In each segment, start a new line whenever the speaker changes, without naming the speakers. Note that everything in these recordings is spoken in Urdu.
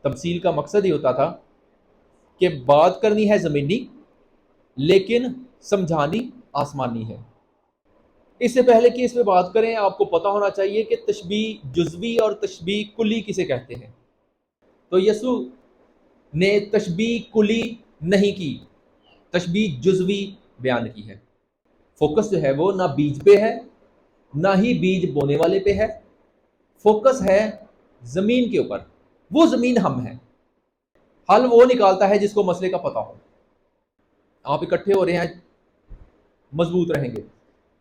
تمثیل کا مقصد یہ ہوتا تھا کہ بات کرنی ہے زمینی لیکن سمجھانی آسمانی ہے۔ اس سے پہلے کہ اس پہ بات کریں آپ کو پتہ ہونا چاہیے کہ تشبیہ جزوی اور تشبیہ کلی کسے کہتے ہیں۔ تو یسوع نے تشبیہ کلی نہیں کی، تشبیہ جزوی بیان کی ہے۔ فوکس جو ہے وہ نہ بیج پہ ہے نہ ہی بیج بونے والے پہ ہے، فوکس ہے زمین کے اوپر۔ وہ زمین ہم ہیں۔ حل وہ نکالتا ہے جس کو مسئلے کا پتہ ہو۔ آپ اکٹھے ہو رہے ہیں، مضبوط رہیں گے،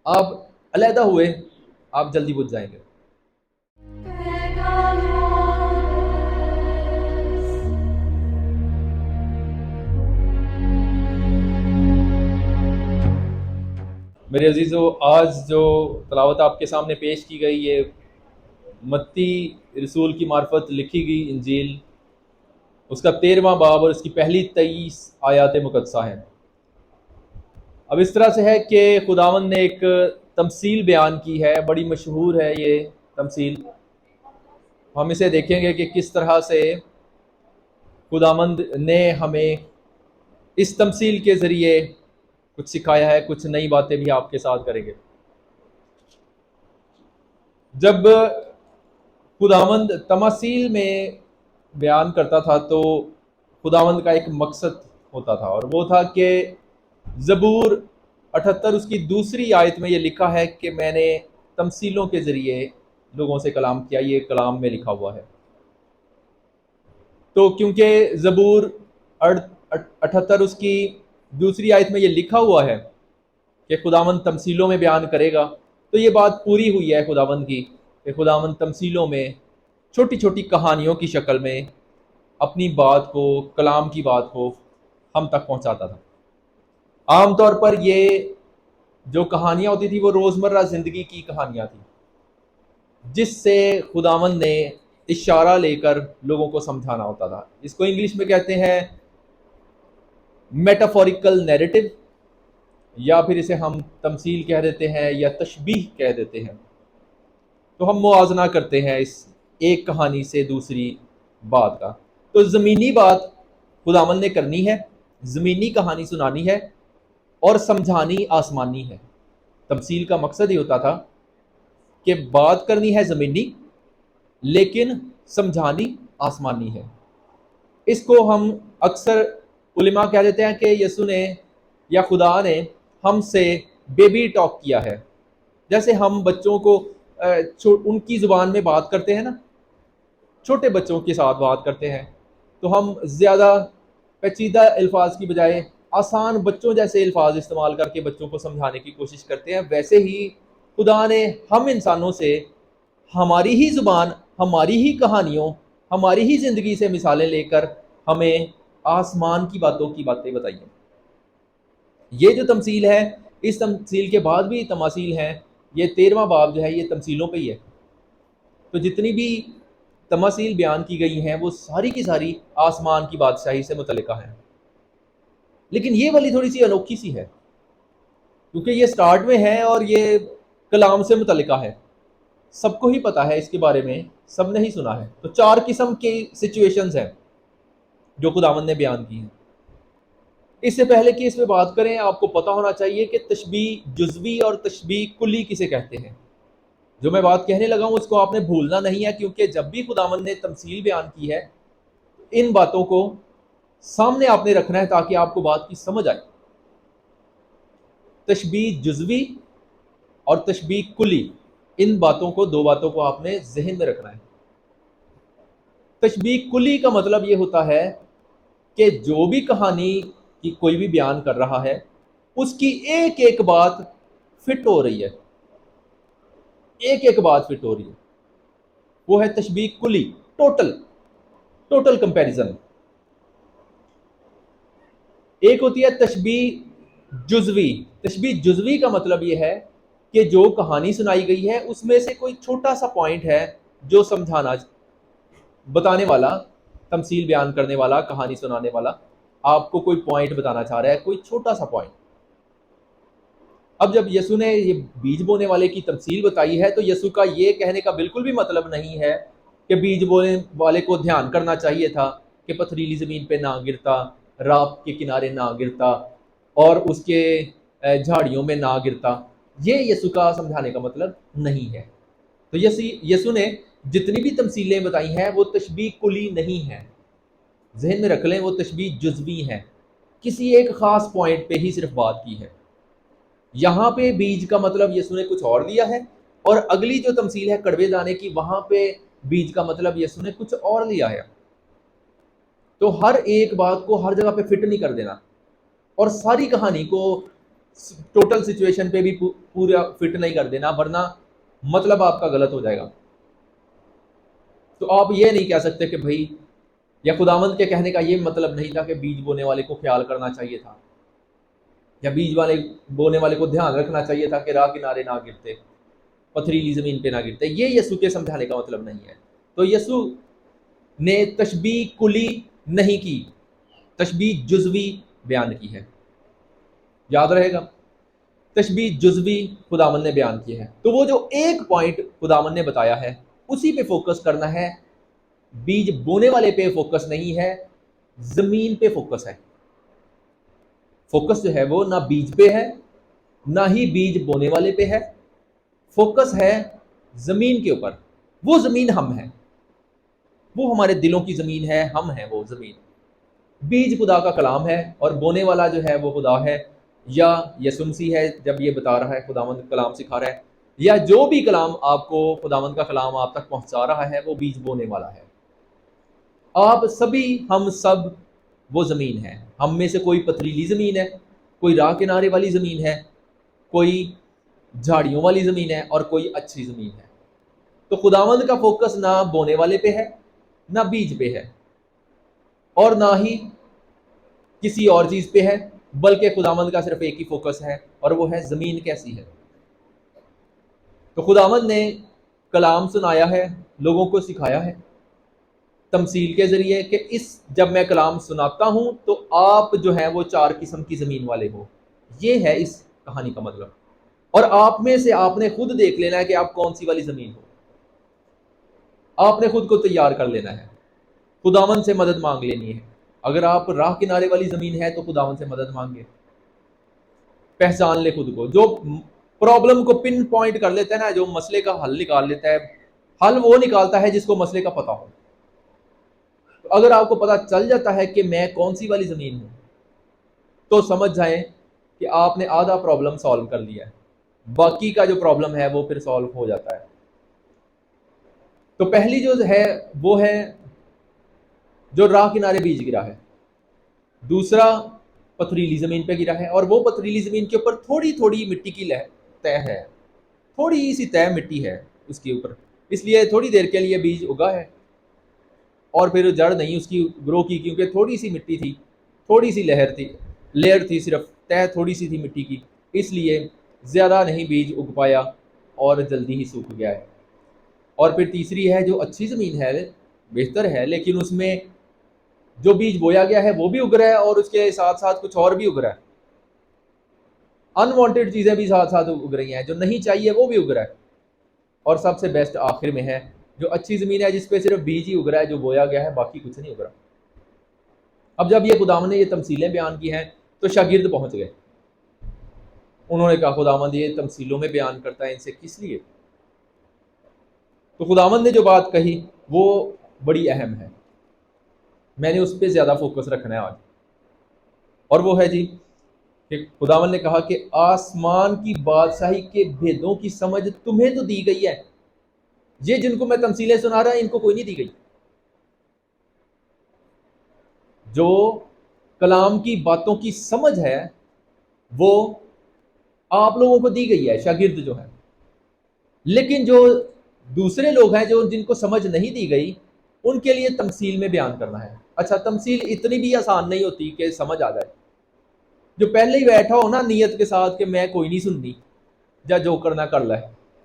آپ علیحدہ ہوئے آپ جلدی بجھ جائیں گے۔ میرے عزیزو، آج جو تلاوت آپ کے سامنے پیش کی گئی، یہ متی رسول کی معرفت لکھی گئی انجیل، اس کا 13واں باب اور اس کی پہلی 23 آیات مقدسہ ہیں۔ اب اس طرح سے ہے کہ خداوند نے ایک تمثیل بیان کی ہے، بڑی مشہور ہے یہ تمثیل۔ ہم اسے دیکھیں گے کہ کس طرح سے خداوند نے ہمیں اس تمثیل کے ذریعے کچھ سکھایا ہے، کچھ نئی باتیں بھی آپ کے ساتھ کریں گے۔ جب خداوند تماثیل میں بیان کرتا تھا تو خداوند کا ایک مقصد ہوتا تھا، اور وہ تھا کہ زبور 78 اس کی دوسری آیت میں یہ لکھا ہے کہ میں نے تمثیلوں کے ذریعے لوگوں سے کلام کیا، یہ کلام میں لکھا ہوا ہے۔ تو کیونکہ زبور 78 اس کی دوسری آیت میں یہ لکھا ہوا ہے کہ خداوند تمثیلوں میں بیان کرے گا، تو یہ بات پوری ہوئی ہے خداوند کی کہ خداوند تمثیلوں میں چھوٹی چھوٹی کہانیوں کی شکل میں اپنی بات کو، کلام کی بات کو ہم تک پہنچاتا تھا۔ عام طور پر یہ جو کہانیاں ہوتی تھی وہ روزمرہ زندگی کی کہانیاں تھیں، جس سے خداوند نے اشارہ لے کر لوگوں کو سمجھانا ہوتا تھا۔ اس کو انگلش میں کہتے ہیں میٹافوریکل نیریٹو، یا پھر اسے ہم تمثیل کہہ دیتے ہیں یا تشبیہ کہہ دیتے ہیں۔ تو ہم موازنہ کرتے ہیں اس ایک کہانی سے دوسری بات کا۔ تو زمینی بات خداوند نے کرنی ہے، زمینی کہانی سنانی ہے، اور سمجھانی آسمانی ہے۔ تمثیل کا مقصد یہ ہوتا تھا کہ بات کرنی ہے زمینی لیکن سمجھانی آسمانی ہے۔ اس کو ہم اکثر علماء کہہ دیتے ہیں کہ یسوع نے یا خدا نے ہم سے بیبی ٹاک کیا ہے، جیسے ہم بچوں کو ان کی زبان میں بات کرتے ہیں نا، چھوٹے بچوں کے ساتھ بات کرتے ہیں تو ہم زیادہ پیچیدہ الفاظ کی بجائے آسان بچوں جیسے الفاظ استعمال کر کے بچوں کو سمجھانے کی کوشش کرتے ہیں۔ ویسے ہی خدا نے ہم انسانوں سے ہماری ہی زبان، ہماری ہی کہانیوں، ہماری ہی زندگی سے مثالیں لے کر ہمیں آسمان کی باتوں کی باتیں بتائی ہیں۔ یہ جو تمثیل ہے، اس تمثیل کے بعد بھی تماثیل ہیں۔ یہ 13واں باب جو ہے یہ تمثیلوں پہ ہی ہے۔ تو جتنی بھی تماثیل بیان کی گئی ہیں وہ ساری کی ساری آسمان کی بادشاہی سے متعلقہ ہیں، لیکن یہ والی تھوڑی سی انوکھی سی ہے کیونکہ یہ سٹارٹ میں ہے اور یہ کلام سے متعلقہ ہے، سب کو ہی پتا ہے اس کے بارے میں، سب نے ہی سنا ہے۔ تو 4 قسم کی سچویشنز ہیں جو خداوند نے بیان کی ہیں۔ اس سے پہلے کہ اس پہ بات کریں آپ کو پتا ہونا چاہیے کہ تشبیہ جزوی اور تشبیہ کلی کسے کہتے ہیں۔ جو میں بات کہنے لگا ہوں اس کو آپ نے بھولنا نہیں ہے، کیونکہ جب بھی خداوند نے تمثیل بیان کی ہے ان باتوں کو سامنے آپ نے رکھنا ہے تاکہ آپ کو بات کی سمجھ آئے۔ تشبیہ جزوی اور تشبیہ کلی، ان باتوں کو، 2 باتوں کو آپ نے ذہن میں رکھنا ہے۔ تشبیہ کلی کا مطلب یہ ہوتا ہے کہ جو بھی کہانی کی کوئی بھی بیان کر رہا ہے اس کی ایک ایک بات فٹ ہو رہی ہے، ایک ایک بات فٹ ہو رہی ہے، وہ ہے تشبیہ کلی، ٹوٹل کمپیریزن۔ ایک ہوتی ہے تشبیہ جزوی۔ تشبیہ جزوی کا مطلب یہ ہے کہ جو کہانی سنائی گئی ہے اس میں سے کوئی چھوٹا سا پوائنٹ ہے جو سمجھانا، بتانے والا، تمثیل بیان کرنے والا، کہانی سنانے والا آپ کو کوئی پوائنٹ بتانا چاہ رہا ہے، کوئی چھوٹا سا پوائنٹ۔ اب جب یسوع نے یہ بیج بونے والے کی تمثیل بتائی ہے تو یسوع کا یہ کہنے کا بالکل بھی مطلب نہیں ہے کہ بیج بونے والے کو دھیان کرنا چاہیے تھا کہ پتھریلی زمین پہ نہ گرتا، راپ کے کنارے نہ گرتا اور اس کے جھاڑیوں میں نہ گرتا، یہ یسوع کا سمجھانے کا مطلب نہیں ہے۔ تو یسوع نے جتنی بھی تمثیلیں بتائی ہیں وہ تشبیہ کلی نہیں ہے، ذہن میں رکھ لیں، وہ تشبیہ جزوی ہے، کسی ایک خاص پوائنٹ پہ ہی صرف بات کی ہے۔ یہاں پہ بیج کا مطلب یسوع نے کچھ اور لیا ہے، اور اگلی جو تمثیل ہے کڑوے دانے کی، وہاں پہ بیج کا مطلب یسوع نے کچھ اور لیا ہے۔ تو ہر ایک بات کو ہر جگہ پہ فٹ نہیں کر دینا، اور ساری کہانی کو ٹوٹل سچویشن پہ بھی پورا فٹ نہیں کر دینا، ورنہ مطلب آپ کا غلط ہو جائے گا۔ تو آپ یہ نہیں کہہ سکتے کہ بھائی، یا خداوند کے کہنے کا یہ مطلب نہیں تھا کہ بیج بونے والے کو خیال کرنا چاہیے تھا، یا بیج بونے والے کو دھیان رکھنا چاہیے تھا کہ راہ کنارے نہ گرتے، پتھریلی زمین پہ نہ گرتے۔ یہ یسوع کے سمجھانے کا مطلب نہیں ہے۔ تو یسوع نے تشبیہ کلی نہیں کی، تشبیہ جزوی بیان کی ہے، یاد رہے گا، تشبیہ جزوی خداوند نے بیان کی ہے۔ تو وہ جو ایک پوائنٹ خداوند نے بتایا ہے اسی پہ فوکس کرنا ہے، بیج بونے والے پہ فوکس نہیں ہے، زمین پہ فوکس ہے۔ فوکس جو ہے وہ نہ بیج پہ ہے، نہ ہی بیج بونے والے پہ ہے، فوکس ہے زمین کے اوپر۔ وہ زمین ہم ہیں، وہ ہمارے دلوں کی زمین ہے، ہم ہیں وہ زمین۔ بیج خدا کا کلام ہے، اور بونے والا جو ہے وہ خدا ہے، یا یسوع مسیح ہے جب یہ بتا رہا ہے، خداوند کلام سکھا رہا ہے، یا جو بھی کلام آپ کو خداوند کا کلام آپ تک پہنچا رہا ہے وہ بیج بونے والا ہے۔ آپ سبھی، ہم سب وہ زمین ہے۔ ہم میں سے کوئی پتھریلی زمین ہے، کوئی راہ کنارے والی زمین ہے، کوئی جھاڑیوں والی زمین ہے، اور کوئی اچھی زمین ہے۔ تو خداوند کا فوکس نہ بونے والے پہ ہے، نہ بیج پہ ہے، اور نہ ہی کسی اور چیز پہ ہے، بلکہ خداوند کا صرف ایک ہی فوکس ہے، اور وہ ہے زمین کیسی ہے۔ تو خداوند نے کلام سنایا ہے، لوگوں کو سکھایا ہے تمثیل کے ذریعے، کہ جب میں کلام سناتا ہوں تو آپ جو ہیں وہ 4 قسم کی زمین والے ہو۔ یہ ہے اس کہانی کا مطلب، اور آپ میں سے آپ نے خود دیکھ لینا ہے کہ آپ کون سی والی زمین ہو۔ آپ نے خود کو تیار کر لینا ہے، خداوند سے مدد مانگ لینی ہے۔ اگر آپ راہ کنارے والی زمین ہے تو خداوند سے مدد مانگے، پہچان لے خود کو، جو پرابلم کو پن پوائنٹ کر لیتا ہے نا، جو مسئلے کا حل نکال لیتا ہے۔ حل وہ نکالتا ہے جس کو مسئلے کا پتہ ہو۔ اگر آپ کو پتہ چل جاتا ہے کہ میں کون سی والی زمین ہوں، تو سمجھ جائیں کہ آپ نے آدھا پرابلم سالو کر لیا ہے، باقی کا جو پرابلم ہے وہ پھر سالو ہو جاتا ہے۔ تو پہلی جو ہے وہ ہے جو راہ کنارے بیج گرا ہے، دوسرا پتھریلی زمین پہ گرا ہے، اور وہ پتھریلی زمین کے اوپر تھوڑی تھوڑی مٹی کی تہ ہے، تھوڑی سی تہ مٹی ہے اس کے اوپر، اس لیے تھوڑی دیر کے لیے بیج اگا ہے، اور پھر جڑ نہیں اس کی گرو کی، کیونکہ تھوڑی سی مٹی تھی، تھوڑی سی لیئر تھی، صرف تہ تھوڑی سی تھی مٹی کی، اس لیے زیادہ نہیں بیج اگ پایا اور جلدی ہی سوکھ گیا ہے۔ اور پھر تیسری ہے جو اچھی زمین ہے، بہتر ہے، لیکن اس میں جو بیج بویا گیا ہے وہ بھی اگ رہا ہے، اور اس کے ساتھ ساتھ کچھ اور بھی اگ رہا ہے، انوانٹیڈ چیزیں بھی ساتھ ساتھ اگ رہی ہیں، جو نہیں چاہیے وہ بھی اگ رہا ہے۔ اور سب سے بیسٹ آخر میں ہے جو اچھی زمین ہے، جس پہ صرف بیج ہی اگ رہا ہے جو بویا گیا ہے، باقی کچھ نہیں اگ رہا۔ اب جب یہ خداوند نے یہ تمثیلیں بیان کی ہیں تو شاگرد پہنچ گئے، انہوں نے کہا خداوند یہ تمثیلوں میں بیان کرتا ہے، ان سے کس لیے؟ تو خداوند نے جو بات کہی وہ بڑی اہم ہے، میں نے اس پہ زیادہ فوکس رکھنا ہے آج، اور وہ ہے جی کہ خداوند نے کہا کہ آسمان کی بادشاہی کے بھیدوں کی سمجھ تمہیں تو دی گئی ہے، یہ جن کو میں تمثیلیں سنا رہا ان کو کوئی نہیں دی گئی۔ جو کلام کی باتوں کی سمجھ ہے وہ آپ لوگوں کو دی گئی ہے، شاگرد جو ہے، لیکن جو دوسرے لوگ ہیں جو جن کو سمجھ نہیں دی گئی، ان کے لیے تمثیل میں بیان کرنا ہے۔ اچھا، تمثیل اتنی بھی آسان نہیں ہوتی کہ سمجھ آ جائے۔ جو پہلے ہی بیٹھا ہو نا نیت کے ساتھ کہ میں کوئی نہیں سننی، یا جو کرنا کر لے،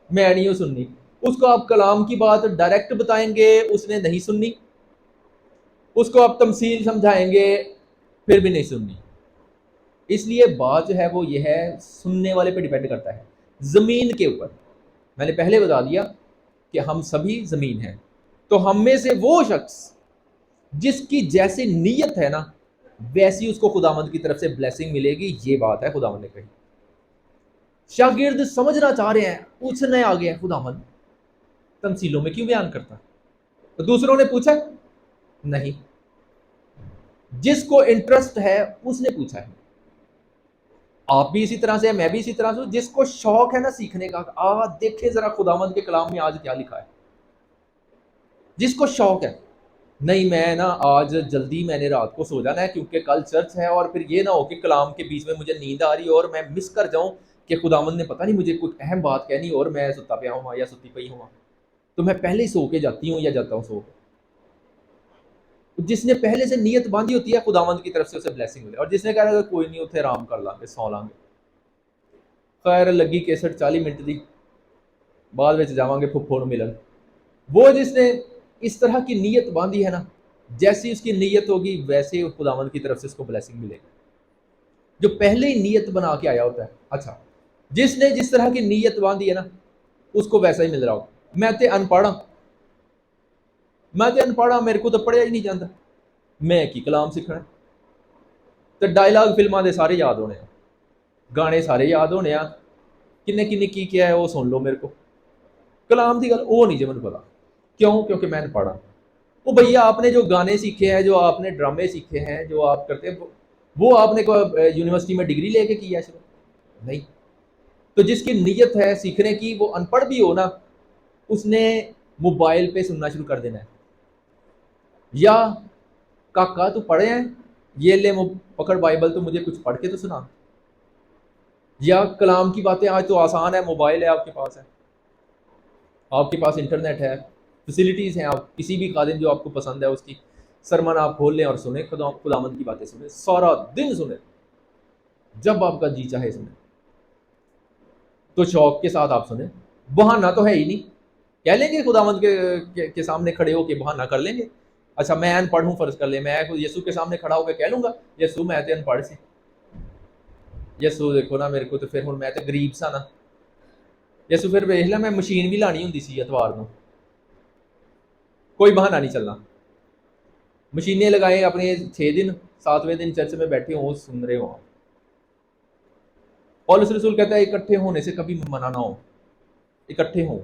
میں نہیں ہوں سننی، اس کو آپ کلام کی بات ڈائریکٹ بتائیں گے، اس نے نہیں سننی، اس کو آپ تمثیل سمجھائیں گے، پھر بھی نہیں سننی۔ اس لیے بات جو ہے وہ یہ ہے، سننے والے پہ ڈیپینڈ کرتا ہے، زمین کے اوپر۔ میں نے پہلے بتا دیا کہ ہم سبھی زمین ہیں، تو ہم میں سے وہ شخص جس کی جیسے نیت ہے نا ویسی اس کو خداوند کی طرف سے بلیسنگ ملے گی، یہ بات ہے خداوند نے کہی۔ شاگرد سمجھنا چاہ رہے ہیں، پوچھنے آ گئے ہیں خداوند تمثیلوں میں کیوں بیان کرتا؟ تو دوسروں نے پوچھا نہیں، جس کو انٹرسٹ ہے اس نے پوچھا ہے۔ آپ بھی اسی طرح سے، میں بھی اسی طرح سے، جس کو شوق ہے نا سیکھنے کا، دیکھیں ذرا خداوند کے کلام میں آج کیا لکھا ہے۔ جس کو شوق ہے، نہیں میں نا آج جلدی میں نے رات کو سو جانا ہے کیونکہ کل چرچ ہے، اور پھر یہ نہ ہو کہ کلام کے بیچ میں مجھے نیند آ رہی ہو اور میں مس کر جاؤں کہ خداوند نے پتہ نہیں مجھے کوئی اہم بات کہنی اور میں ستا پیا ہوں یا ستی پئی ہوں، تو میں پہلے ہی سو کے جاتی ہوں یا جاتا ہوں سو کے۔ جس نے پہلے سے نیت باندھی ہوتی ہے خداوند کی طرف سے اسے بلیسنگ ملے، اور جس نے کہا کوئی نہیں اتنے آرام کر لیں گے، سو لیں گے، خیر لگی 61-40 منٹ دی بعد میں جاواں گے پھپھو ملن۔ وہ جس نے اس طرح کی نیت باندھی ہے نا، جیسی اس کی نیت ہوگی ویسے خداوند کی طرف سے اس کو بلیسنگ ملے گی، جو پہلے ہی نیت بنا کے آیا ہوتا ہے۔ اچھا، جس نے جس طرح کی نیت باندھی ہے نا اس کو ویسا ہی مل رہا ہو۔ میں تے ان پڑھا، میرے کو تو پڑھیا ہی نہیں جاتا، میں کی کلام سیکھنا، تو ڈائلاگ فلماں دے سارے یاد ہونے ہیں، گانے سارے یاد ہونے ہیں، کنے کی کیا ہے وہ سن لو، میرے کو کلام دی گل وہ نہیں جی مجھے پتا، کیوں؟ کیونکہ میں نے پڑھا۔ وہ بھیا آپ نے جو گانے سیکھے ہیں، جو آپ نے ڈرامے سیکھے ہیں، جو آپ کرتے ہیں، وہ آپ نے یونیورسٹی میں ڈگری لے کے کیا ہے شروع؟ نہیں۔ تو جس کی نیت ہے سیکھنے کی، وہ ان پڑھ بھی ہو نا، اس نے موبائل پہ سننا شروع کر دینا ہے، یا کاکا تو پڑھے ہیں، یہ لے پکڑ بائبل تو مجھے کچھ پڑھ کے تو سنا، یا کلام کی باتیں آج تو آسان ہے، موبائل ہے آپ کے پاس، ہے آپ کے پاس انٹرنیٹ ہے، فیسلٹیز ہیں، آپ کسی بھی خادم جو آپ کو پسند ہے اس کی سرمن آپ کھول لیں اور سنیں، خداوند کی باتیں سنیں، سارا دن سنیں، جب آپ کا جی چاہے سنیں، تو شوق کے ساتھ آپ سنیں، بہانہ تو ہے ہی نہیں، کہہ لیں گے خداوند کے سامنے کھڑے ہو کے بہانہ کر لیں گے۔ اچھا میں ان پڑھ ہوں، فرض کر لیں میں یسوع کے سامنے کھڑا ہو کے کہہ لوں گا یسوع میں تے ان پڑھ سی، یسوع دیکھو نا میرے کو تو پھر ہوں میں تے غریب سا نا، یسوع پھر ویکھ لا میں مشین بھی لانی ہوندی سی اتوار نو، کوئی بہانہ نہیں چلنا، مشینیں لگائیں اپنے 6 دن 7ویں دن چرچ میں بیٹھے ہوں سن رہے ہوں۔ پولس رسول کہتا ہے اکٹھے ہونے سے کبھی منع نہ ہو، اکٹھے ہوں،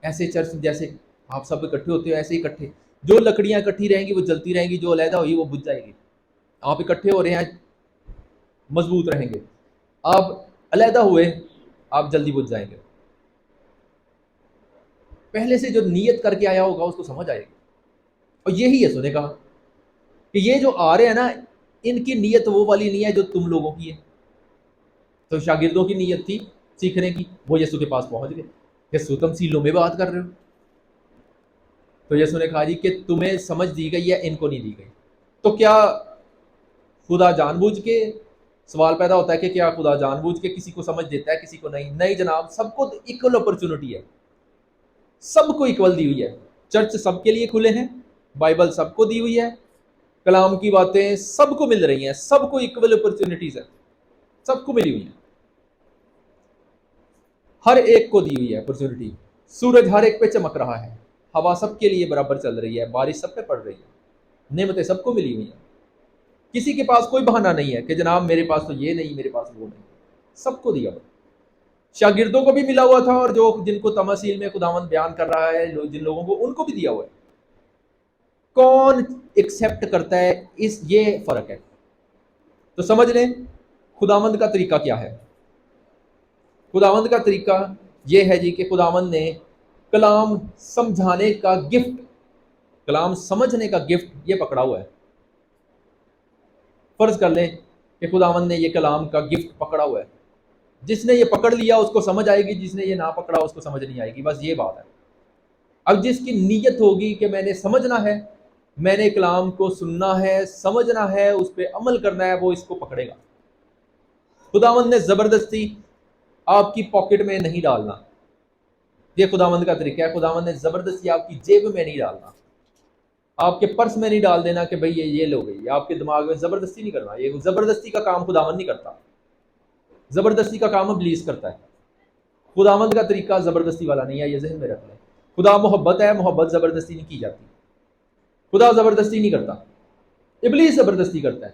ایسے چرچ جیسے آپ سب اکٹھے ہوتے ہو ایسے اکٹھے، جو لکڑیاں اکٹھی رہیں گی وہ جلتی رہیں گی، جو علیحدہ ہوئی وہ بجھ جائے گی، آپ اکٹھے ہو رہے ہیں مضبوط رہیں گے، آپ علیحدہ ہوئے آپ جلدی بجھ جائیں گے۔ پہلے سے جو نیت کر کے آیا ہوگا اس کو سمجھ آئے گی، اور یہی ہے سنے کہا کہ یہ جو آ رہے ہیں نا ان کی نیت وہ والی نہیں ہے جو تم لوگوں کی ہے۔ تو شاگردوں کی نیت تھی سیکھنے کی، وہ یسوع کے پاس پہنچ گئے، یسوع تمثیلوں میں بات کر رہے ہو، تو یسوع نے کہا جی کہ تمہیں سمجھ دی گئی ہے ان کو نہیں دی گئی۔ تو کیا خدا جان بوجھ کے، سوال پیدا ہوتا ہے کہ کیا خدا جان بوجھ کے کسی کو سمجھ دیتا ہے کسی کو نہیں؟ نہیں جناب، سب کو ایکول اپرچونٹی ہے، سب کو ایکول دی ہوئی ہے، چرچ سب کے لیے کھلے ہیں، بائبل سب کو دی ہوئی ہے، کلام کی باتیں سب کو مل رہی ہیں، سب کو ایکول اپرچونٹیز ہے، سب کو ملی ہوئی ہیں، ہر ایک کو دی ہوئی ہے اپرچونٹی، سورج ہر ایک پہ چمک رہا ہے، ہوا سب کے لیے برابر چل رہی ہے، بارش سب پہ پڑ رہی ہے، نعمتیں سب کو ملی ہوئی ہیں، کسی کے پاس کوئی بہانہ نہیں ہے کہ جناب میرے پاس تو یہ نہیں، میرے پاس وہ نہیں، سب کو دیا ہوا۔ شاگردوں کو بھی ملا ہوا تھا، اور جو جن کو تمثیل میں خداوند بیان کر رہا ہے جن لوگوں کو، ان کو بھی دیا ہوا ہے۔ کون ایکسیپٹ کرتا ہے یہ فرق ہے۔ تو سمجھ لیں خداوند کا طریقہ کیا ہے۔ خداوند کا طریقہ یہ ہے جی کہ خداوند نے کلام سمجھانے کا گفٹ، کلام سمجھنے کا گفٹ یہ پکڑا ہوا ہے۔ فرض کر لیں کہ خداوند نے یہ کلام کا گفٹ پکڑا ہوا ہے، جس نے یہ پکڑ لیا اس کو سمجھ آئے گی، جس نے یہ نہ پکڑا اس کو سمجھ نہیں آئے گی، بس یہ بات ہے۔ اب جس کی نیت ہوگی کہ میں نے سمجھنا ہے، میں نے کلام کو سننا ہے، سمجھنا ہے، اس پہ عمل کرنا ہے، وہ اس کو پکڑے گا۔ خداوند نے زبردستی آپ کی پاکٹ میں نہیں ڈالنا، یہ خداوند کا طریقہ ہے۔ خداوند نے زبردستی آپ کی جیب میں نہیں ڈالنا، آپ کے پرس میں نہیں ڈال دینا کہ بھئی یہ لو گئی، آپ کے دماغ میں زبردستی نہیں کرنا، یہ زبردستی کا کام خداوند نہیں کرتا، زبردستی کا کام ابلیس کرتا ہے۔ خداوند کا طریقہ زبردستی والا نہیں ہے، یہ ذہن میں رکھ لیں۔ خدا محبت ہے، محبت زبردستی نہیں کی جاتی، خدا زبردستی نہیں کرتا، ابلیس زبردستی کرتا ہے،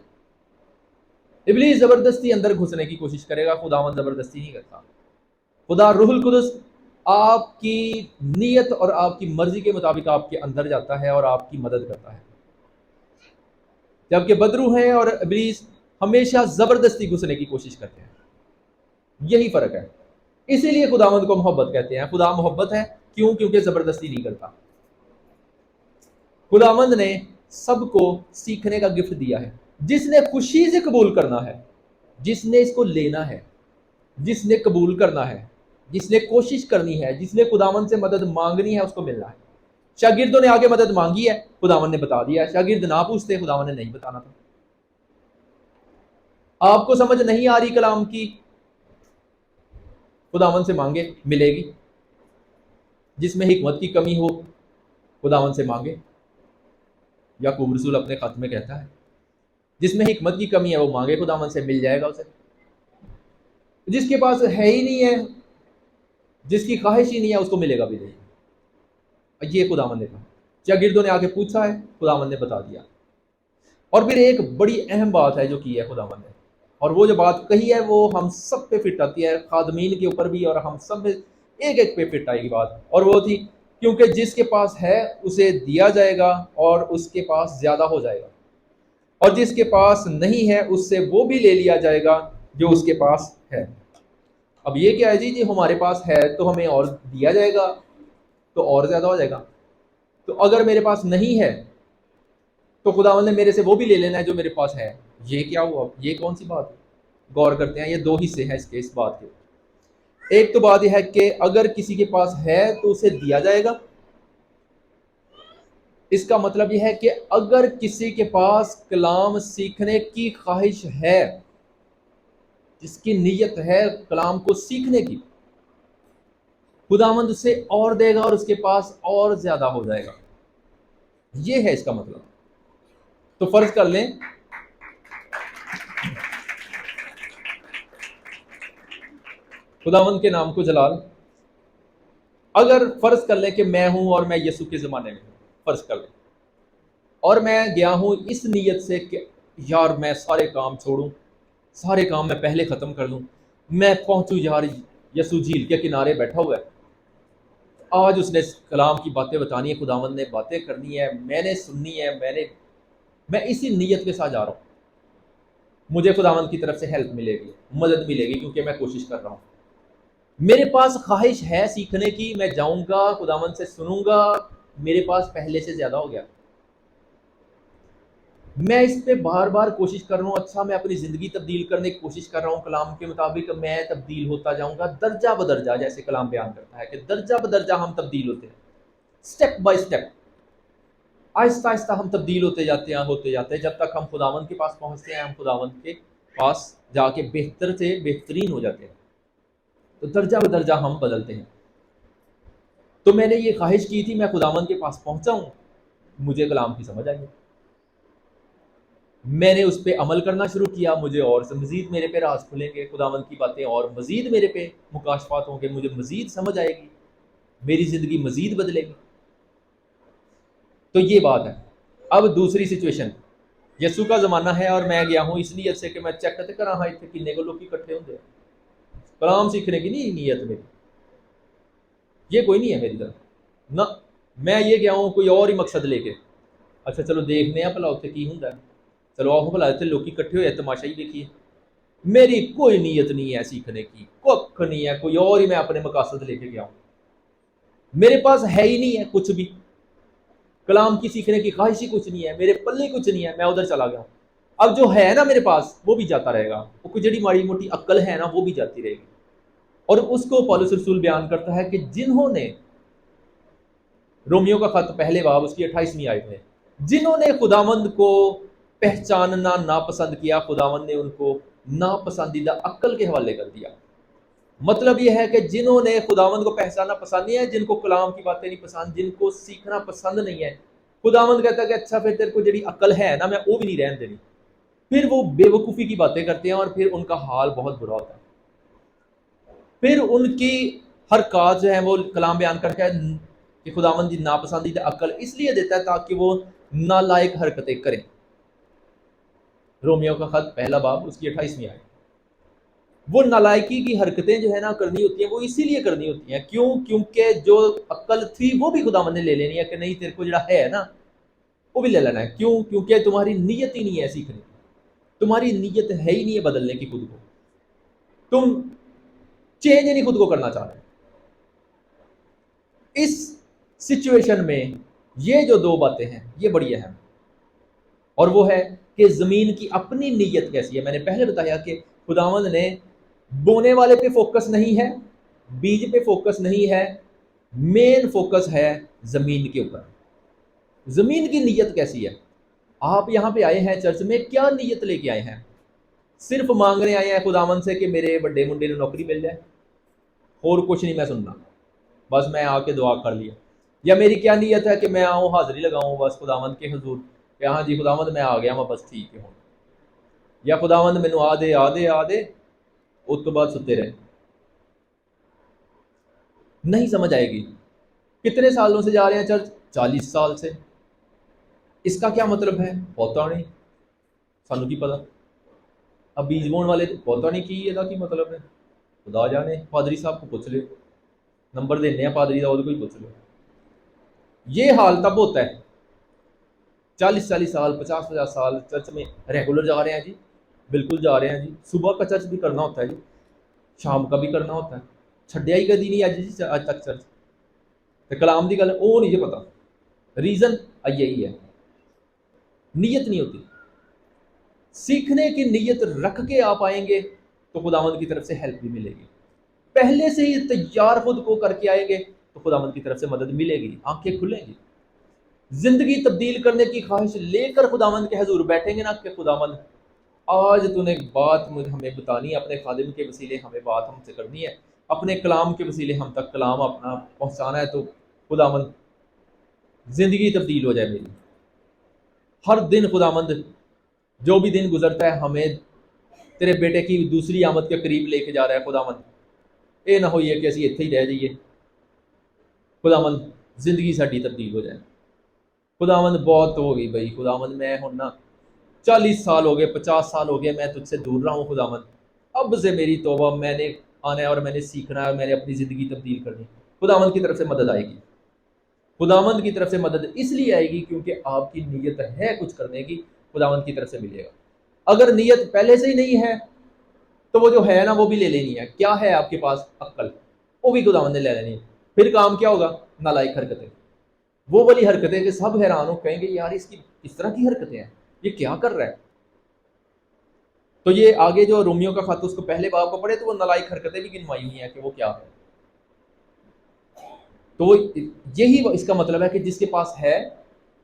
ابلیس زبردستی اندر گھسنے کی کوشش کرے گا، خداوند زبردستی نہیں کرتا۔ خدا روح القدس آپ کی نیت اور آپ کی مرضی کے مطابق آپ کے اندر جاتا ہے اور آپ کی مدد کرتا ہے، جبکہ بدروح ہیں اور ابلیس ہمیشہ زبردستی گھسنے کی کوشش کرتے ہیں۔ یہی فرق ہے، اسی لیے خداوند کو محبت کہتے ہیں۔ خدا محبت ہے، کیوں؟ کیونکہ زبردستی نہیں کرتا۔ خداوند نے سب کو سیکھنے کا گفٹ دیا ہے، جس نے خوشی سے قبول کرنا ہے، جس نے اس کو لینا ہے، جس نے قبول کرنا ہے، جس نے کوشش کرنی ہے، جس نے خداوند سے مدد مانگنی ہے، اس کو ملنا ہے۔ شاگردوں نے آگے مدد مانگی ہے، خداوند نے بتا دیا ہے، شاگرد نہ پوچھتے، خداوند نے نہیں بتانا تھا۔ آپ کو سمجھ نہیں آ رہی کلام کی، خداوند سے مانگے، ملے گی۔ جس میں حکمت کی کمی ہو، خداوند سے مانگے۔ یعقوب رسول اپنے خط میں کہتا ہے جس میں حکمت کی کمی ہے وہ مانگے، خداوند سے مل جائے گا اسے۔ جس کے پاس ہے ہی نہیں ہے، جس کی خواہش ہی نہیں ہے، اس کو ملے گا بھی نہیں۔ یہ خداوند نے کہا، شاگردوں نے آگے پوچھا ہے، خداوند نے بتا دیا۔ اور پھر ایک بڑی اہم بات ہے جو کی ہے خداوند نے، اور وہ جو بات کہی ہے وہ ہم سب پہ فٹ آتی ہے، خادمین کے اوپر بھی، اور ہم سب میں ایک ایک پہ فٹ آئے گی بات، اور وہ تھی کیونکہ جس کے پاس ہے اسے دیا جائے گا اور اس کے پاس زیادہ ہو جائے گا، اور جس کے پاس نہیں ہے اس سے وہ بھی لے لیا جائے گا جو اس کے پاس ہے۔ اب یہ کیا ہے جی ہمارے پاس ہے تو ہمیں اور دیا جائے گا تو اور زیادہ ہو جائے گا، تو اگر میرے پاس نہیں ہے تو خداوند نے میرے سے وہ بھی لے لینا ہے جو میرے پاس ہے۔ یہ کیا ہوا؟ یہ کون سی بات ہے؟ غور کرتے ہیں، یہ دو حصے ہیں اس بات کے۔ ایک تو بات یہ ہے کہ اگر کسی کے پاس ہے تو اسے دیا جائے گا، اس کا مطلب یہ ہے کہ اگر کسی کے پاس کلام سیکھنے کی خواہش ہے، جس کی نیت ہے کلام کو سیکھنے کی، خداوند اسے اور دے گا اور اس کے پاس اور زیادہ ہو جائے گا۔ یہ ہے اس کا مطلب۔ تو فرض کر لیں خداوند کے نام کو جلال، اگر فرض کر لیں کہ میں ہوں اور میں یسوع کے زمانے میں ہوں، فرض کر لیں، اور میں گیا ہوں اس نیت سے کہ یار میں سارے کام چھوڑوں، سارے کام میں پہلے ختم کر لوں، میں پہنچوں یار یسوع جھیل کے کنارے بیٹھا ہوا ہے، آج اس نے کلام کی باتیں بتانی ہے، خداوند نے باتیں کرنی ہے، میں نے سننی ہے، میں اسی نیت کے ساتھ جا رہا ہوں، مجھے خداوند کی طرف سے ہیلپ ملے گی، مدد ملے گی، کیونکہ میں کوشش کر رہا ہوں، میرے پاس خواہش ہے سیکھنے کی، میں جاؤں گا خداوند سے سنوں گا، میرے پاس پہلے سے زیادہ ہو گیا، میں اس پہ بار بار کوشش کر رہا ہوں، اچھا میں اپنی زندگی تبدیل کرنے کی کوشش کر رہا ہوں، کلام کے مطابق میں تبدیل ہوتا جاؤں گا درجہ بدرجہ، جیسے کلام بیان کرتا ہے کہ درجہ بدرجہ ہم تبدیل ہوتے ہیں، سٹیپ بائی سٹیپ، آہستہ آہستہ ہم تبدیل ہوتے جاتے ہیں جب تک ہم خداوند کے پاس پہنچتے ہیں، ہم خداوند کے پاس جا کے بہتر سے بہترین ہو جاتے ہیں، تو درجہ بدرجہ ہم بدلتے ہیں۔ تو میں نے یہ خواہش کی تھی میں خداوند کے پاس پہنچا ہوں، مجھے کلام کی سمجھ آئی، میں نے اس پہ عمل کرنا شروع کیا، مجھے اور سے مزید میرے پہ راز کھلیں گے، خداوند کی باتیں اور مزید میرے پہ مکاشفات ہوں گے، مجھے مزید سمجھ آئے گی، میری زندگی مزید بدلے گی۔ تو یہ بات ہے۔ اب دوسری سچویشن، یسوع کا زمانہ ہے اور میں گیا ہوں اس نیت سے کہ میں چیک کرتے کر رہا ہوں کنے کو لوگ اکٹھے ہوتے ہیں، کلام سیکھنے کی نہیں نیت میری، یہ کوئی نہیں ہے میری طرف، نہ میں یہ گیا ہوں کوئی اور ہی مقصد لے کے، اچھا چلو دیکھنے ہیں بھلا اتنے کی ہوں، چلو آؤ بھلا اتنے لوگ اکٹھے ہوئے تماشا ہی دیکھیے، میری کوئی نیت نہیں ہے سیکھنے کی، کچھ نہیں ہے، کوئی اور ہی میں اپنے مقاصد لے کے گیا ہوں، میرے پاس ہے ہی نہیں ہے کچھ بھی، کلام کی سیکھنے کی خواہش ہی کچھ نہیں ہے، میرے پلے کچھ نہیں ہے، میں ادھر چلا گیا ہوں۔ اب جو ہے نا میرے پاس وہ بھی جاتا رہے گا، وہ کوئی جڑی ماڑی موٹی عقل ہے نا وہ بھی جاتی رہے گی، اور اس کو پولس رسول بیان کرتا ہے کہ جنہوں نے، رومیو کا خط پہلے باب اس کی 28ویں آیت میں، جنہوں نے خداوند کو پہچاننا ناپسند کیا، خداوند نے ان کو ناپسندیدہ عقل کے حوالے کر دیا۔ مطلب یہ ہے کہ جنہوں نے خداوند کو پہچاننا پسند نہیں ہے، جن کو کلام کی باتیں نہیں پسند، جن کو سیکھنا پسند نہیں ہے، خداوند کہتا ہے کہ اچھا پھر تیرے کو جڑی عقل ہے نا میں وہ بھی نہیں رہن دینی، پھر وہ بے وقوفی کی باتیں کرتے ہیں اور پھر ان کا حال بہت برا ہوتا ہے، پھر ان کی حرکات جو ہیں وہ کلام بیان کر کے کہ کہ خداوند ناپسندیدہ عقل اس لیے دیتا ہے تاکہ وہ نالائق حرکتیں کریں۔ رومیو کا خط پہلا باب اس کی 28ویں آیت۔ وہ نالائکی کی حرکتیں جو ہے نا کرنی ہوتی ہیں، وہ اسی لیے کرنی ہوتی ہیں، کیوں؟ کیونکہ جو عقل تھی وہ بھی خداوند نے لے لینی ہے کہ نہیں تیرے کو جڑا ہے نا وہ بھی لے لینا ہے۔ کیوں؟ کیونکہ تمہاری نیت ہی نہیں ہے سیکھنے کی، تمہاری نیت ہے ہی نہیں ہے بدلنے کی، خود کو تم چینج نہیں خود کو کرنا چاہ رہے۔ اس سچویشن میں یہ جو دو باتیں ہیں یہ بڑی اہم، اور وہ ہے کہ زمین کی اپنی نیت کیسی ہے۔ میں نے پہلے بتایا کہ خداوند نے بونے والے پہ فوکس نہیں ہے، بیج پہ فوکس نہیں ہے، مین فوکس ہے زمین کے اوپر۔ زمین کی نیت کیسی ہے؟ آپ یہاں پہ آئے ہیں چرچ میں، کیا نیت لے کے آئے ہیں؟ صرف مانگنے آئے ہیں خداوند سے کہ میرے بڑے منڈے نے نوکری مل جائے، اور کچھ نہیں میں سننا، بس میں آ کے دعا کر لیا؟ یا میری کیا نیت ہے کہ میں آؤں حاضری لگاؤں بس خداوند کے حضور کہ ہاں جی خداوند میں آ گیا میں بس ٹھیک ہے ہوں، یا خداوند مینو آ دے آ دے آ دے، اس تو بعد ستے رہے؟ نہیں سمجھ آئے گی۔ کتنے سالوں سے جا رہے ہیں چرچ؟ 40 سال سے۔ اس کا کیا مطلب ہے؟ پتہ نہیں، سانو کی پتا۔ اب بیج بون والے پتہ نہیں کی یہ کی مطلب ہے، خدا جانے، پادری صاحب کو پوچھ لے، نمبر دینے ہیں پادری کا، وہ کوئی پوچھ لو۔ یہ حال تب ہوتا ہے 40 سال 50 سال چرچ میں ریگولر جا رہے ہیں جی، بالکل جا رہے ہیں جی، صبح کا چرچ بھی کرنا ہوتا ہے جی، شام کا بھی کرنا ہوتا ہے، چھڈیا ہی کدی نہیں اج تک چرچ۔ تو کلام دی گل وہ نہیں جی پتا، ریزن یہی ہے، نیت نہیں ہوتی۔ سیکھنے کی نیت رکھ کے آپ آئیں گے تو خداوند کی طرف سے ہیلپ بھی ملے گی۔ پہلے سے ہی تیار خود کو کر کے آئیں گے تو خداوند کی طرف سے مدد ملے گی، آنکھیں کھلیں گی۔ زندگی تبدیل کرنے کی خواہش لے کر خداوند کے حضور بیٹھیں گے نا کہ خداوند آج تو نے بات ہمیں بتانی ہے، اپنے خادم کے وسیلے ہمیں بات ہم سے کرنی ہے، اپنے کلام کے وسیلے ہم تک کلام اپنا پہنچانا ہے، تو خداوند زندگی تبدیل ہو جائے میری۔ ہر دن خداوند جو بھی دن گزرتا ہے ہمیں تیرے بیٹے کی دوسری آمد کے قریب لے کے جا رہا ہے خداوند، اے نہ ہوئی ہے کہ اسی اتھے ہی رہ جائیے، خداوند زندگی ساڈی تبدیل ہو جائے۔ خداوند بہت ہو گئی بھائی، خداوند میں ہوں نا 40 سال ہو گئے 50 سال ہو گئے میں تجھ سے دور رہا ہوں، خداوند اب سے میری توبہ، میں نے آنا ہے اور میں نے سیکھنا ہے اور میں نے اپنی زندگی تبدیل کرنی۔ خداوند کی طرف سے مدد آئے گی، خداوند کی طرف سے مدد اس لیے آئے گی کیونکہ آپ کی نیت ہے کچھ کرنے کی، خداوند کی طرف سے ملے گا۔ اگر نیت پہلے سے ہی نہیں ہے تو وہ جو ہے نا وہ بھی لے لینی ہے۔ کیا ہے آپ کے پاس؟ عقل، وہ بھی خداوند نے لے لینی ہے۔ پھر کام کیا ہوگا؟ نالائق حرکتیں، وہ والی حرکتیں کہ سب حیران ہو، کہیں گے یار اس کی اس طرح کی حرکتیں ہیں، یہ کیا کر رہا ہے؟ تو یہ آگے جو رومیو کا خط اس کو پہلے باب کو پڑھے تو وہ نالائق حرکتیں بھی گنوائی ہوئی ہیں کہ وہ کیا ہے۔ تو یہی اس کا مطلب ہے کہ جس کے پاس ہے،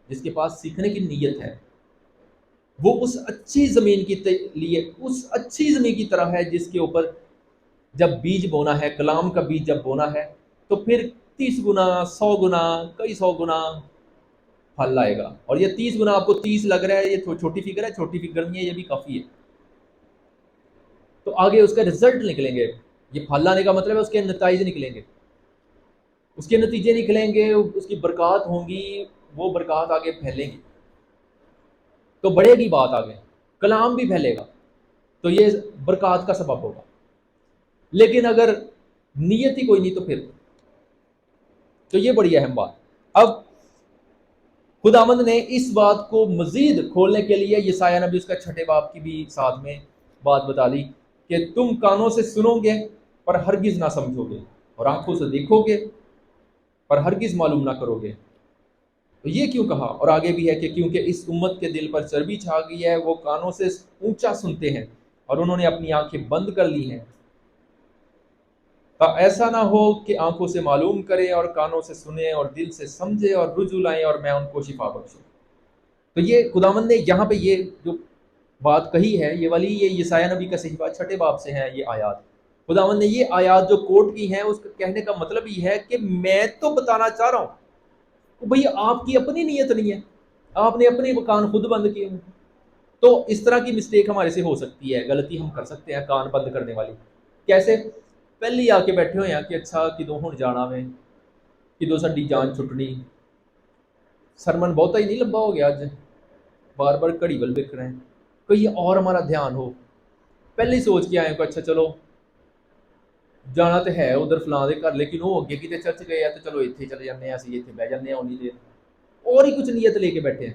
جس کے پاس سیکھنے کی نیت ہے، وہ اس اچھی زمین کی لیے اس اچھی زمین کی طرح ہے جس کے اوپر جب بیج بونا ہے، کلام کا بیج جب بونا ہے تو پھر 30 گنا 100 گنا کئی 100 گنا پھل آئے گا۔ اور یہ 30 گنا آپ کو 30 لگ رہا ہے، یہ چھوٹی فگر ہے، چھوٹی فگر نہیں ہے، یہ بھی کافی ہے۔ تو آگے اس کا رزلٹ نکلیں گے، یہ پھل آنے کا مطلب ہے اس کے نتائج نکلیں گے، اس کے نتیجے نکلیں گے، اس کی برکات ہوں گی، وہ برکات آگے پھیلیں گی تو بڑھے گی بات، آگے کلام بھی پھیلے گا تو یہ برکات کا سبب ہوگا۔ لیکن اگر نیت ہی کوئی نہیں تو یہ بڑی اہم بات۔ اب خداوند نے اس بات کو مزید کھولنے کے لیے یسایہ نبی اس کا 6 باب کی بھی ساتھ میں بات بتا دی کہ تم کانوں سے سنو گے پر ہرگز نہ سمجھو گے، اور آنکھوں سے دیکھو گے پر ہرگز معلوم نہ کرو گے۔ تو یہ کیوں کہا؟ اور آگے بھی ہے کہ کیونکہ اس امت کے دل پر چربی چھا گئی ہے، وہ کانوں سے اونچا سنتے ہیں اور انہوں نے اپنی آنکھیں بند کر لی ہیں، ایسا نہ ہو کہ آنکھوں سے معلوم کرے اور کانوں سے سنے اور دل سے سمجھے اور رجوع لائیں اور میں ان کو شفا بخشوں۔ تو یہ خداوند نے یہاں پہ یہ جو بات کہی ہے، یہ والی یہ یسایہ نبی کا صحیفہ 6 باب سے ہیں یہ آیات۔ خداوند نے یہ آیات جو کوٹ کی ہیں اس کا کہنے کا مطلب یہ ہے کہ میں تو بتانا چاہ رہا ہوں بھئی آپ کی اپنی نیت نہیں ہے، آپ نے اپنے کان خود بند کیے ہیں۔ تو اس طرح کی مسٹیک ہمارے سے ہو سکتی ہے، غلطی ہم کر سکتے ہیں کان بند کرنے والی۔ کیسے؟ پہلے ہی آ کے بیٹھے ہوئے ہیں کہ اچھا کدوں ہوں جانا میں، کہ ساری جان چھٹنی. سرمن بہت ہی نہیں لمبا ہو گیا, اج بار بار گھڑی ول دیکھ رہے ہیں, کہیں اور ہمارا دھیان ہو, پہلے ہی سوچ کے آئے کو اچھا چلو جانا تو ہے ادھر فلاں دے گھر, لیکن وہ اگے کتنے چرچ گئے تو چلو اتنے چلے جاتے ہیں, اسی اتنے بہ جاتے ہیں اونی دیر, اور ہی کچھ نیت لے کے بیٹھے ہیں,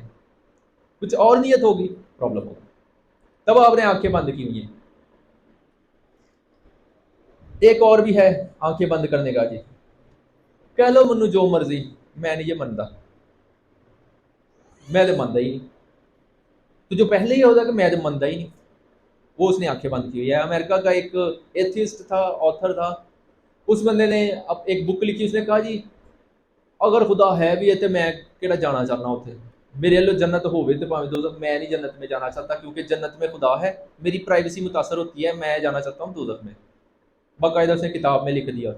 کچھ اور نیت ہوگی, پرابلم ہوگی. تب آپ نے آنکھیں بند کی ہوئی ہیں. ایک اور بھی ہے آنکھیں بند کرنے کا, جی کہہ لو منو جو مرضی, میں نہیں یہ منتا, میں تو منتا ہی نہیں. تو جو پہلے ہی ہوتا کہ میں تو منتا ہی نہیں, وہ اس نے آنکھیں بند کی ہوئی ہے. امریکہ کا ایک ایتھیسٹ تھا, آتھر تھا, اس بندے نے اب ایک بک لکھی, اس نے کہا جی اگر خدا ہے بھی ہے تو میں کہڑا جانا چاہنا اتنے, میرے لو جنت ہوئے تو پاویں دوزخ, میں نہیں جنت میں جانا چاہتا کیونکہ جنت میں خدا ہے, میری پرائیویسی متاثر ہوتی ہے, میں جانا چاہتا ہوں دوزخ میں. باقاعدہ اس نے کتاب میں لکھ دیا.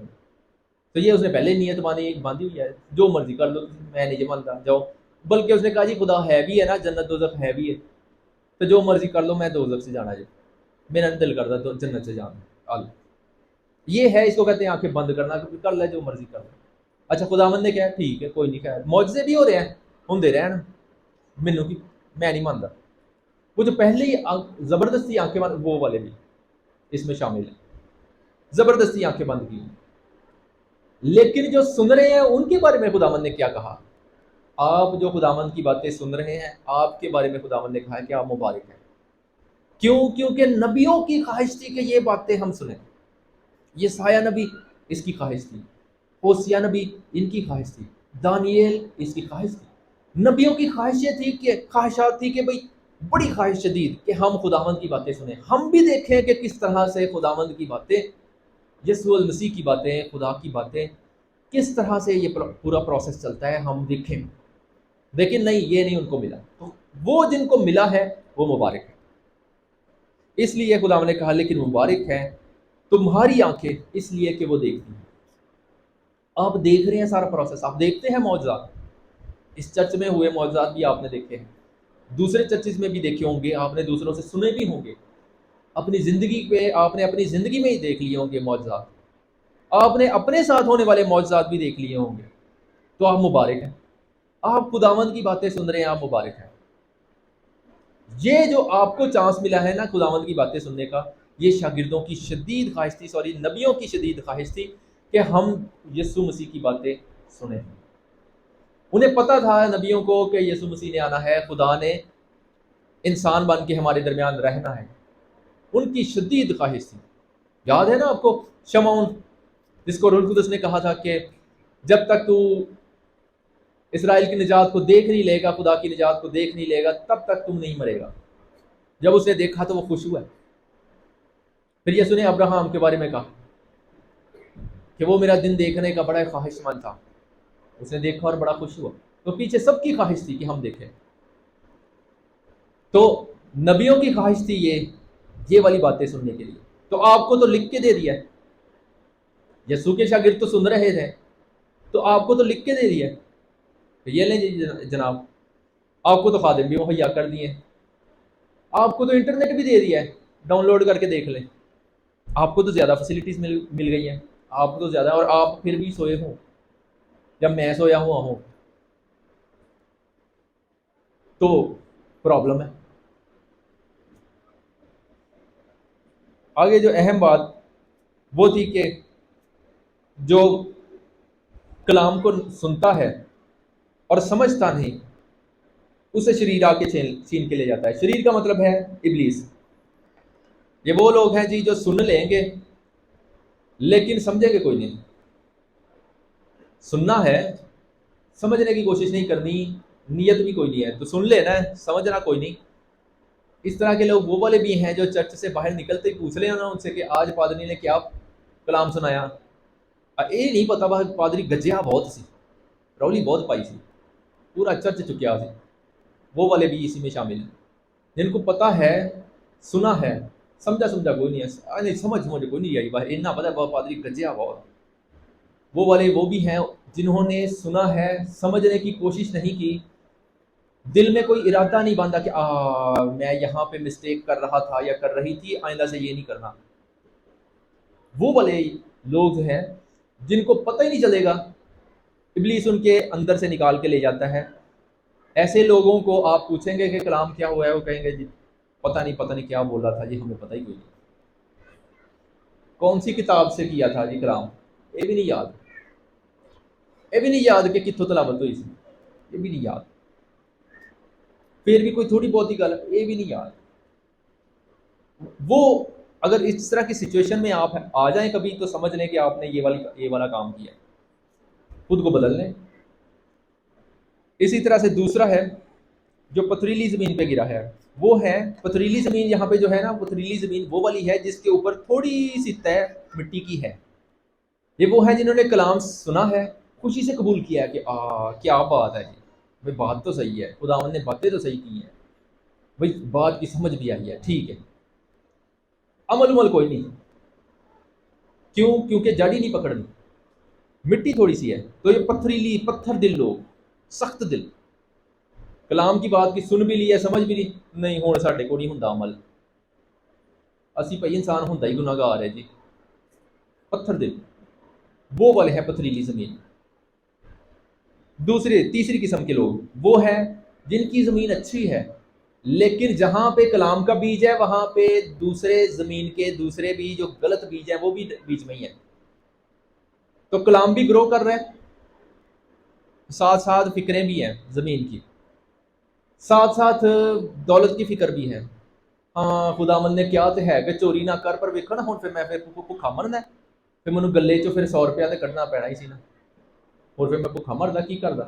تو یہ اس نے پہلے نیت باندھی ہوئی ہے, جو مرضی کر لو, میں نہیں مانتا جاؤ. بلکہ اس نے کہا جی خدا ہے بھی ہے نا, جنت دوزخ ہے بھی ہے, تو جو مرضی کر لو, میں دوزخ سے جانا جی, میرا دل کرتا تو جنت سے جانا. یہ ہے, اس کو کہتے ہیں آنکھیں بند کرنا, کر لے جو مرضی کر لے. اچھا خداوند نے کہا ٹھیک ہے کوئی نہیں, خیر معجزے بھی ہو رہے ہیں, ہوندے رہن, مینوں کی میں نہیں مانتا. وہ جو پہلے ہی زبردستی آنکھیں بند, وہ والے بھی اس میں شامل ہیں, زبردستی آنکھیں بند کی. لیکن جو سن رہے ہیں ان کے بارے میں خداوند نے کیا کہا؟ آپ جو خداوند کی باتیں سن رہے ہیں, آپ کے بارے میں خداوند نے کہا ہے کہ آپ مبارک ہیں. کیوں؟ کیونکہ نبیوں کی خواہش تھی کہ یہ باتیں ہم سنیں. یہ سایہ نبی اس کی خواہش تھی, ہوسیا نبی ان کی خواہش تھی, دانیل اس کی خواہش تھی. نبیوں کی خواہش یہ تھی کہ خواہشات تھی کہ بھئی بڑی خواہش شدید کہ ہم خداوند کی باتیں سنیں, ہم بھی دیکھیں کہ کس طرح سے خداوند کی باتیں, یسوع المسیح کی باتیں, خدا کی باتیں, کس طرح سے یہ پورا پروسیس چلتا ہے, ہم دیکھیں. لیکن نہیں, یہ نہیں ان کو ملا. تو وہ جن کو ملا ہے وہ مبارک ہے. اس لیے خداوند نے کہا لیکن مبارک ہے تمہاری آنکھیں, اس لیے کہ وہ دیکھتی ہیں. آپ دیکھ رہے ہیں سارا پروسیس, آپ دیکھتے ہیں معجزات, اس چرچ میں ہوئے معجزات بھی آپ نے دیکھے ہیں, دوسرے چرچز میں بھی دیکھے ہوں گے, آپ نے دوسروں سے سنے بھی ہوں گے, اپنی زندگی پہ آپ نے اپنی زندگی میں ہی دیکھ لیے ہوں گے معجزات, آپ نے اپنے ساتھ ہونے والے معجزات بھی دیکھ لیے ہوں گے. تو آپ مبارک ہیں, آپ خداوند کی باتیں سن رہے ہیں, آپ مبارک ہیں. یہ جو آپ کو چانس ملا ہے نا خداوند کی باتیں سننے کا, یہ شاگردوں کی شدید خواہش تھی, نبیوں کی شدید خواہش تھی کہ ہم یسوع مسیح کی باتیں سنیں. انہیں پتا تھا نبیوں کو کہ یسوع مسیح نے آنا ہے, خدا نے انسان بن کے ہمارے درمیان رہنا ہے. ان کی شدید خواہش تھی. یاد ہے نا آپ کو شمعون, جس کو روح القدس نے کہا تھا کہ جب تک تو اسرائیل کی نجات کو دیکھ نہیں لے گا, خدا کی نجات کو دیکھ نہیں لے گا, تب تک تم نہیں مرے گا. جب اس نے دیکھا تو وہ خوش ہوا. پھر یسوع نے ابراہم کے بارے میں کہا کہ وہ میرا دن دیکھنے کا بڑا خواہش مند تھا, اس نے دیکھا اور بڑا خوش ہوا. تو پیچھے سب کی خواہش تھی کہ ہم دیکھیں. تو نبیوں کی خواہش تھی یہ والی باتیں سننے کے لیے. تو آپ کو تو لکھ کے دے دیا, یسوع کے شاگرد تو سن رہے تھے, تو آپ کو تو لکھ کے دے دیا. یہ لیں جی جناب, آپ کو تو خادم بھی مہیا کر دیے, آپ کو تو انٹرنیٹ بھی دے دیا ہے, ڈاؤن لوڈ کر کے دیکھ لیں. آپ کو تو زیادہ فیسلٹیز مل گئی ہیں, آپ کو تو زیادہ, اور آپ پھر بھی سوئے ہوں جب میں سویا ہوا ہوں, تو پرابلم ہے. آگے جو اہم بات وہ تھی کہ جو کلام کو سنتا ہے اور سمجھتا نہیں, اسے شریر آ کے چھین کے لے جاتا ہے. شریر کا مطلب ہے ابلیس. یہ وہ لوگ ہیں جی جو سن لیں گے لیکن سمجھیں گے کوئی نہیں. سننا ہے, سمجھنے کی کوشش نہیں کرنی, نیت بھی کوئی نہیں ہے, تو سن لینا ہے, سمجھنا کوئی نہیں. اس طرح کے لوگ وہ والے بھی ہیں جو چرچ سے باہر نکلتے ہی پوچھ لینا ان سے کہ آج پادری نے کیا کلام سنایا. یہ نہیں پتا پادری گجیا بہت سی, رولی بہت پائی سی, پورا چرچ چکیا سی. وہ والے بھی اسی میں شامل ہیں جن کو پتا ہے, سنا ہے, سمجھا کوئی نہیں ہے, نہیں سمجھ مجھے کوئی نہیں آئی باہر, اتنا پتا پادری گجیا بہت. وہ والے وہ بھی ہیں جنہوں نے سنا ہے, سمجھنے کی کوشش نہیں کی, دل میں کوئی ارادہ نہیں باندھا کہ میں یہاں پہ مسٹیک کر رہا تھا یا کر رہی تھی, آئندہ سے یہ نہیں کرنا. وہ والے لوگ جو ہیں جن کو پتہ ہی نہیں چلے گا ابلیس ان کے اندر سے نکال کے لے جاتا ہے. ایسے لوگوں کو آپ پوچھیں گے کہ کلام کیا ہوا ہے، وہ کہیں گے جی پتہ نہیں کیا بولا تھا جی، ہمیں پتہ ہی کوئی نہیں. کون سی کتاب سے کیا تھا جی کلام، یہ بھی نہیں یاد. یہ بھی نہیں یاد کہ کتوں تلاوت ہوئی سی، یہ بھی نہیں یاد. پھر بھی کوئی تھوڑی بہت ہی گل، یہ بھی نہیں یاد. وہ اگر اس طرح کی سچویشن میں آپ آ جائیں کبھی، تو سمجھ لیں کہ آپ نے یہ والا کام کیا، خود کو بدل لیں. اسی طرح سے دوسرا ہے جو پتھریلی زمین پہ گرا ہے، وہ ہے پتھریلی زمین. یہاں پہ جو ہے نا، پتھریلی زمین وہ والی ہے جس کے اوپر تھوڑی سی طے مٹی کی ہے. یہ وہ ہے جنہوں نے کلام سنا ہے، خوشی سے قبول کیا ہے کہ کیا بات ہے جی، بھائی بات تو صحیح ہے، خداوند نے باتیں تو صحیح کی ہیں، بھائی بات کی سمجھ بھی آئی ہے، ٹھیک ہے. عمل کوئی نہیں. کیوں؟ کیونکہ جڑ ہی نہیں پکڑنی، مٹی تھوڑی سی ہے. تو یہ پتھریلی، پتھر دل لوگ، سخت دل، کلام کی بات کی سن بھی لی ہے، سمجھ بھی لی نہیں، ہوں ساڈے کو نہیں ہوندا عمل، اسی بھائی انسان ہوندا ہی گناہ گار ہے جی. پتھر دل وہ والے ہیں پتھریلی زمین. تیسری قسم کے لوگ وہ ہیں جن کی زمین اچھی ہے، لیکن جہاں پہ کلام کا بیج ہے وہاں پہ دوسرے زمین کے دوسرے بھی جو غلط بیج ہیں وہ بھی بیچ میں ہی ہے. تو کلام بھی گرو کر رہا ہے، ساتھ ساتھ فکریں بھی ہیں زمین کی، ساتھ ساتھ دولت کی فکر بھی ہے. ہاں خداوند نے کیا تو ہے کہ چوری نہ کر، پر ویکھو نا ہن پھر میں بھوکا مرنا ہے، پھر مینوں گلے چوں پھر 100 روپیہ تے کڈنا پینا ہی سی نا، اور پھر میں بھوکا مردا کی کردا،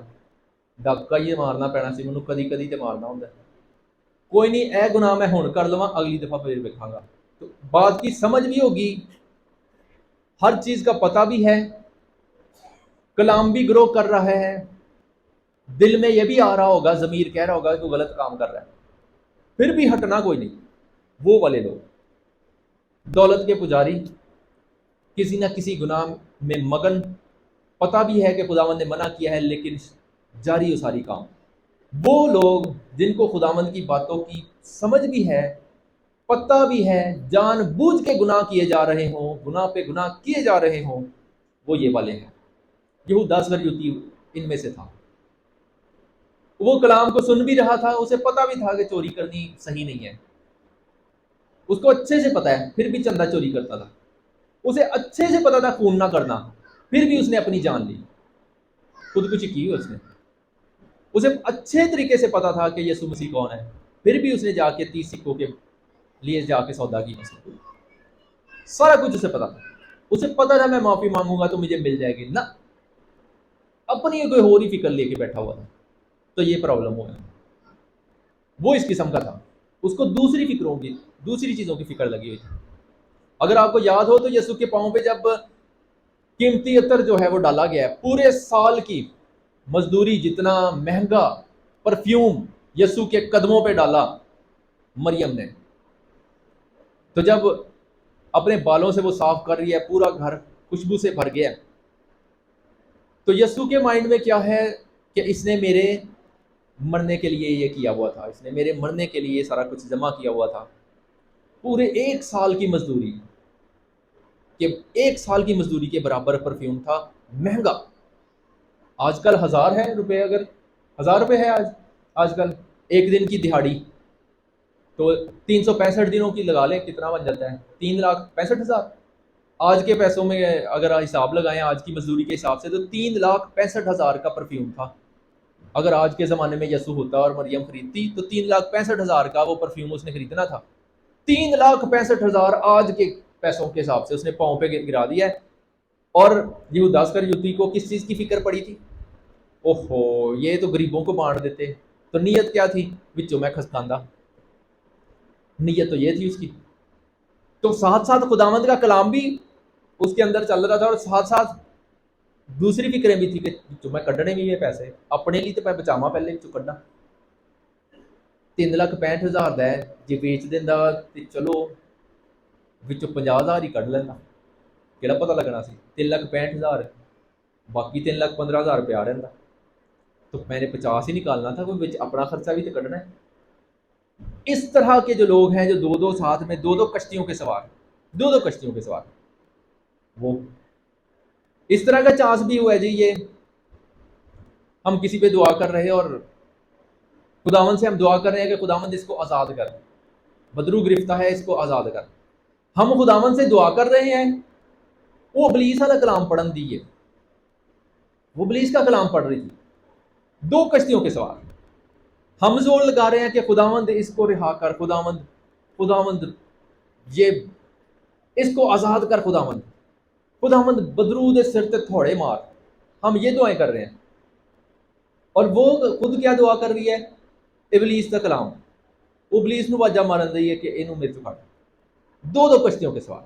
ڈبکا ہی مارنا پینا سی مینوں، کدی کدی تے مارنا ہوندا. کوئی نہیں، اے گناہ میں ہن کر لواں، اگلی دفعہ پھر ویکھاں گا. تو بات کی سمجھ بھی ہوگی، ہر چیز کا پتہ بھی ہے، کلام بھی گرو کر رہا ہے، دل میں یہ بھی آ رہا ہوگا، ضمیر کہہ رہا ہوگا کہ وہ غلط کام کر رہا ہے، پھر بھی ہٹنا کوئی نہیں. وہ والے لوگ دولت کے پجاری، کسی نہ کسی گناہ میں مگن، پتہ بھی ہے کہ خداوند نے منع کیا ہے لیکن جاری و ساری کام. وہ لوگ جن کو خداوند کی باتوں کی سمجھ بھی ہے، پتہ بھی ہے، جان بوجھ کے گناہ کیے جا رہے ہوں، گناہ پہ گناہ کیے جا رہے ہوں، وہ یہ والے ہیں. یہودا اسکریوتی ان میں سے تھا. وہ کلام کو سن بھی رہا تھا، اسے پتہ بھی تھا کہ چوری کرنی صحیح نہیں ہے، اس کو اچھے سے پتہ ہے، پھر بھی چندہ چوری کرتا تھا. اسے اچھے سے پتہ تھا خون نہ کرنا، پھر بھی اس نے اپنی جان لی، خودکشی کی اس نے. اسے اچھے طریقے سے پتا تھا کہ یسوع مسیح کون ہے، پھر بھی اس نے جا کے 30 سکوں کے لیے جا کے سودا کی. سارا کچھ اسے پتا تھا، اسے پتا تھا میں معافی مانگوں گا تو مجھے مل جائے گی، نہ اپنی کوئی اور ہی فکر لے کے بیٹھا ہوا تھا. تو یہ پرابلم ہوا ہے. وہ اس قسم کا تھا، اس کو دوسری فکروں کی، دوسری چیزوں کی فکر لگی ہوئی تھی. اگر آپ کو یاد ہو تو یسوع کے پاؤں پہ جب قیمتی عطر جو ہے وہ ڈالا گیا ہے، پورے سال کی مزدوری جتنا مہنگا پرفیوم یسوع کے قدموں پہ ڈالا مریم نے، تو جب اپنے بالوں سے وہ صاف کر رہی ہے، پورا گھر خوشبو سے بھر گیا، تو یسوع کے مائنڈ میں کیا ہے کہ اس نے میرے مرنے کے لیے یہ کیا ہوا تھا، اس نے میرے مرنے کے لیے سارا کچھ جمع کیا ہوا تھا. پورے 1 سال کی مزدوری، کہ 1 سال کی مزدوری کے برابر پرفیوم تھا، مہنگا. آج کل 1000 ہے اگر 1000 روپے ہے آج کل ایک دن کی دہاڑی، تو 365 دنوں کی لگا لیں، کتنا بن جاتا ہے؟ 3,65,000. آج کے پیسوں میں اگر حساب لگائیں آج کی مزدوری کے حساب سے، تو 3,65,000 کا پرفیوم تھا. اگر آج کے زمانے میں یسوع ہوتا اور مریم خریدتی تو 3,65,000 کا وہ پرفیوم اس نے خریدنا تھا. 3,65,000 آج کے پیسوں کے حساب سے اس نے پاؤں پہ گرا دیا ہے. اور یہودا اسکریوتی کو کس چیز کی فکر پڑی تھی؟ اوہو یہ تو غریبوں کو بانٹ دیتے. تو نیت کیا تھی؟ وچوں میں کھسکاندہ، نیت تو یہ تھی اس کی. تو ساتھ ساتھ خداوند کا کلام بھی اس کے اندر چل رہا تھا، اور ساتھ ساتھ دوسری فکریں بھی تھی کہ وچوں میں کڈنے بھی یہ پیسے اپنے لیے، تو میں بچاواں پہلے وچوں کڈنا. 3,65,000 ہے جی، بیچ دینا تو چلو وچوں 50,000 ہی کڈ لینا، کہڑا پتہ لگنا سی. 3,65,000 باقی 3,15,000 روپیہ رہتا، تو میں نے 50 ہی نکالنا تھا، کوئی اپنا خرچہ بھی تو کڈنا ہے. اس طرح کے جو لوگ ہیں جو دو ساتھ میں دو کشتیوں کے سوار، دو کشتیوں کے سوار، وہ اس طرح کا چانس بھی ہوا ہے جی. یہ ہم کسی پہ دعا کر رہے ہیں اور خداوند سے ہم دعا کر رہے ہیں کہ خداوند اس کو آزاد کر، بدرو گرفتہ ہے اس کو آزاد کر، ہم خداوند سے دعا کر رہے ہیں، وہ ابلیس والا کلام پڑھن دیے، وہ ابلیس کا کلام پڑھ رہی تھی، دو کشتیوں کے سوار، ہم زور لگا رہے ہیں کہ خداوند اس کو رہا کر، خداوند خداوند یہ اس کو آزاد کر، خداوند خداوند بدرو دے سر تے تھوڑے مار، ہم یہ دعائیں کر رہے ہیں، اور وہ خود کیا دعا کر رہی ہے؟ ابلیس کا کلام، ابلیس نو واجہ مارن دی ہے کہ اینو میرے تو کھڑ، دو دو کشتیوں کے سوار،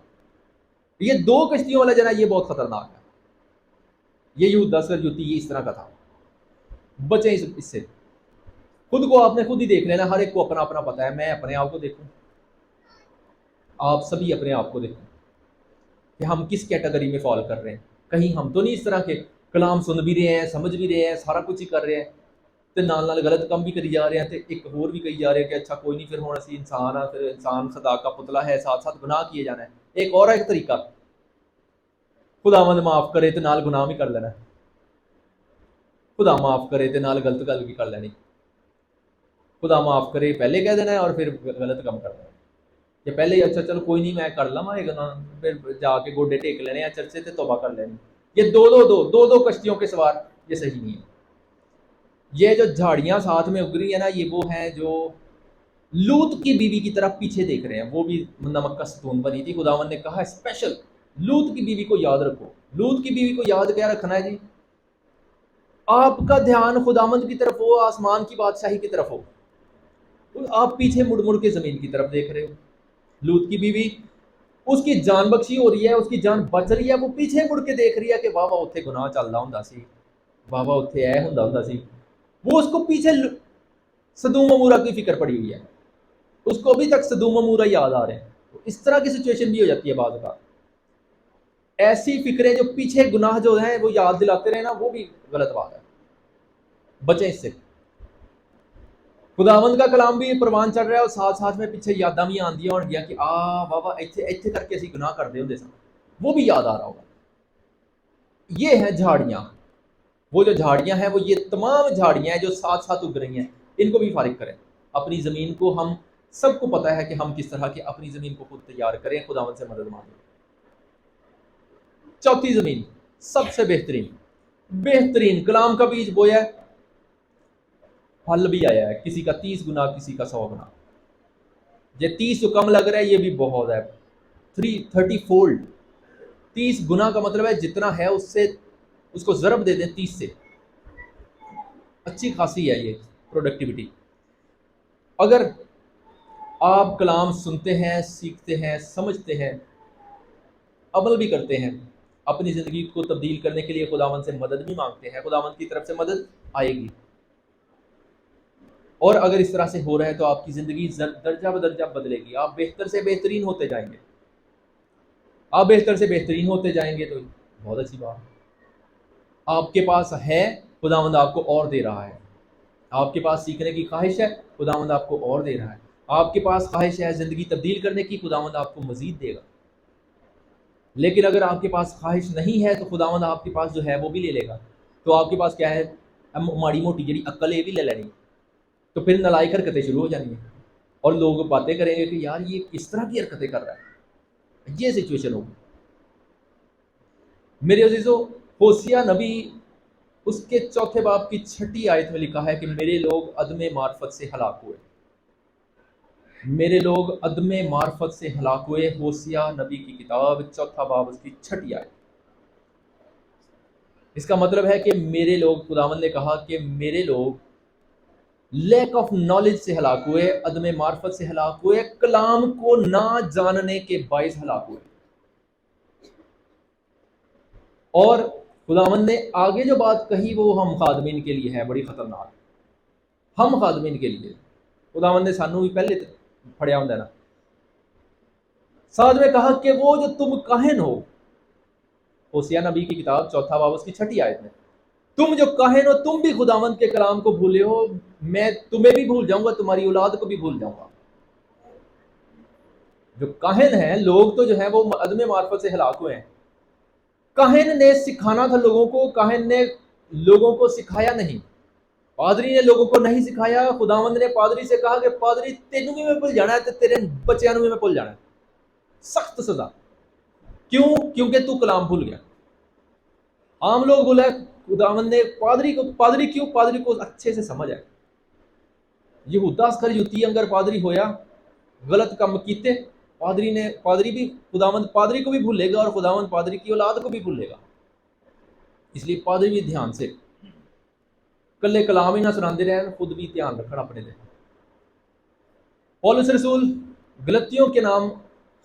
یہ دو کشتیوں والا جنا یہ بہت خطرناک ہے، یہ یہودا سرجوتی یہ اس طرح کا تھا، بچیں اس سے، خود کو آپ نے خود ہی دیکھ لینا، ہر ایک کو اپنا اپنا پتا ہے، میں اپنے آپ کو دیکھوں، آپ سبھی اپنے آپ کو دیکھیں کہ ہم کس کیٹیگری میں فال کر رہے ہیں، کہیں ہم تو نہیں اس طرح کے کلام سن بھی رہے ہیں، سمجھ بھی رہے ہیں، سارا کچھ ہی کر رہے ہیں تے نال نال غلط کام بھی کری جا رہے ہیں، تے ایک اور بھی کہی جا رہے ہیں کہ اچھا کوئی نہیں، پھر ہوں اسی انسان آ، پھر انسان خدا کا پتلا ہے، ساتھ ساتھ گناہ کیے جانا ہے، ایک اور ایک طریقہ، خداوند معاف کرے تے نال گناہ بھی کر لینا، خدا معاف کرے تے نال غلط گل بھی کر لینی، خدا معاف کرے پہلے کہہ دینا ہے اور پھر غلط کام کر دینا، کہ پہلے ہی اچھا چلو کوئی نہیں میں کر لواں یہ گناہ، پھر جا کے گوڈے ٹیک لینے ہیں چرچے تے توبہ کر لینی، یہ دو کشتیوں کے سوار، یہ صحیح نہیں ہے۔ یہ جو جھاڑیاں ساتھ میں اگ رہی ہے نا، یہ وہ ہیں جو لوط کی بیوی کی طرف پیچھے دیکھ رہے ہیں، وہ بھی نمک کا ستون بنی تھی، خداوند نے کہا اسپیشل لوط کی بیوی کو یاد رکھو، لوط کی بیوی کو یاد کیا رکھنا ہے جی؟ آپ کا دھیان خداوند کی طرف ہو، آسمان کی بادشاہی کی طرف ہو، آپ پیچھے مڑ مڑ کے زمین کی طرف دیکھ رہے ہو، لوط کی بیوی اس کی جان بخشی ہو رہی ہے، اس کی جان بچ رہی ہے، وہ پیچھے مڑ کے دیکھ رہی ہے کہ واہ واہ اتنے گناہ چل رہا ہوں سی، واہ واہ اتنے اے ہوں سی، وہ اس کو پیچھے سدوم عمورہ کی فکر پڑی ہوئی ہے، اس کو ابھی تک سدوم عمورہ یاد آ رہے ہیں، اس طرح کی سچویشن بھی ہو جاتی ہے بعض اوقات، ایسی فکریں جو پیچھے گناہ جو ہیں وہ یاد دلاتے رہے نا، وہ بھی غلط بات ہے، بچیں اس سے۔ خداوند کا کلام بھی پروان چڑھ رہا ہے اور ساتھ ساتھ میں پیچھے یاداں بھی آندیاں ہون گیا کہ بابا ایتھے کر کے اسی گناہ کرتے ہوندے سن، وہ بھی یاد آ رہا ہوگا۔ یہ ہیں جھاڑیاں، وہ جو جھاڑیاں ہیں وہ یہ تمام جھاڑیاں ہیں جو ساتھ ساتھ اگ رہی ہیں، ان کو بھی فارغ کریں، اپنی زمین کو، ہم سب کو پتہ ہے کہ ہم کس طرح کی اپنی زمین کو خود تیار کریں، خداوند سے مدد مانگیں۔ چوتھی زمین سب سے بہترین کلام کا بیج بویا ہے، پھل بھی آیا ہے، کسی کا 30 گنا، کسی کا 100 گنا، یہ 30 تو کم لگ رہا ہے، یہ بھی بہت ہے، 30 فولڈ، 30 گنا کا مطلب ہے جتنا ہے اس سے اس کو ضرب دے دیں 30 سے، اچھی خاصی ہے یہ پروڈکٹیوٹی۔ اگر آپ کلام سنتے ہیں، سیکھتے ہیں، سمجھتے ہیں، عمل بھی کرتے ہیں، اپنی زندگی کو تبدیل کرنے کے لیے خداوند سے مدد بھی مانگتے ہیں، خداوند کی طرف سے مدد آئے گی، اور اگر اس طرح سے ہو رہا ہے تو آپ کی زندگی درجہ بدرجہ بدلے گی، آپ بہتر سے بہترین ہوتے جائیں گے، آپ بہتر سے بہترین ہوتے جائیں گے، تو بہت اچھی بات ہے، آپ کے پاس ہے، خداوند آپ کو اور دے رہا ہے، آپ کے پاس سیکھنے کی خواہش ہے، خداوند آپ کو اور دے رہا ہے، آپ کے پاس خواہش ہے زندگی تبدیل کرنے کی، خداوند آپ کو مزید دے گا، لیکن اگر آپ کے پاس خواہش نہیں ہے تو خداوند آپ کے پاس جو ہے وہ بھی لے لے گا، تو آپ کے پاس کیا ہے؟ ماڑی موٹی جڑی عقل ہے بھی لے لینی، تو پھر نالائق حرکتیں شروع ہو جانی ہیں، اور لوگ باتیں کریں گے کہ یار یہ کس طرح کی حرکتیں کر رہا ہے، یہ سچویشن ہوگی۔ میرے عزیزو، ہوسیہ نبی اس کے 4 باب کی 6 آیت میں لکھا ہے کہ میرے لوگ عدم معرفت سے ہلاک ہوئے، میرے لوگ عدم معرفت سے ہلاک ہوئے، ہوسیہ نبی کی کتاب 4 باب اس کی 6 آیت۔ اس کا مطلب ہے کہ میرے لوگ، خداوند نے کہا کہ میرے لوگ لیک آف نالج سے ہلاک ہوئے، عدم معرفت سے ہلاک ہوئے، کلام کو نہ جاننے کے باعث ہلاک ہوئے، اور خداوند نے آگے جو بات کہی وہ ہم خادمین کے لیے ہے بڑی خطرناک، ہم خادمین کے لیے، خداوند نے سانوں بھی پہلے پڑھیا ہوں نا، ساتھ میں کہا کہ وہ جو تم کاہن ہو، ہوسیہ نبی کی کتاب 4 باب اس کی 6 آیت میں، تم جو کاہن ہو، تم بھی خداوند کے کلام کو بھولے ہو، میں تمہیں بھی بھول جاؤں گا، تمہاری اولاد کو بھی بھول جاؤں گا۔ جو کاہن ہیں، لوگ تو جو ہیں وہ عدم معرفت سے ہلاک ہوئے ہیں، کاہن نے سکھانا تھا لوگوں کو، کاہن نے لوگوں کو سکھایا نہیں، پادری نے لوگوں کو نہیں سکھایا. خداوند نے پادری سے کہا کہ پادری تینوں بھی میں بھول جانا ہے, تیرے بچیاں بھی میں بھول جانا ہے. سخت سزا. کیوں؟ کیونکہ تو کلام بھول گیا. عام لوگ بولا خداوند نے پادری کو, پادری کیوں؟ پادری کو اچھے سے سمجھ آئے. یہودا اسکریوتی اگر پادری ہویا غلط کام کیتے, پادری بھی خداوند پادری کو بھی بھولے گا اور خداوند پادری کی اولاد کو بھی بھولے گا. اس لیے پادری بھی دھیان سے کلے کلام ہی نہ سناندے رہن, خود بھی دھیان رکھنا اپنے دے. پولس رسول غلطیوں کے نام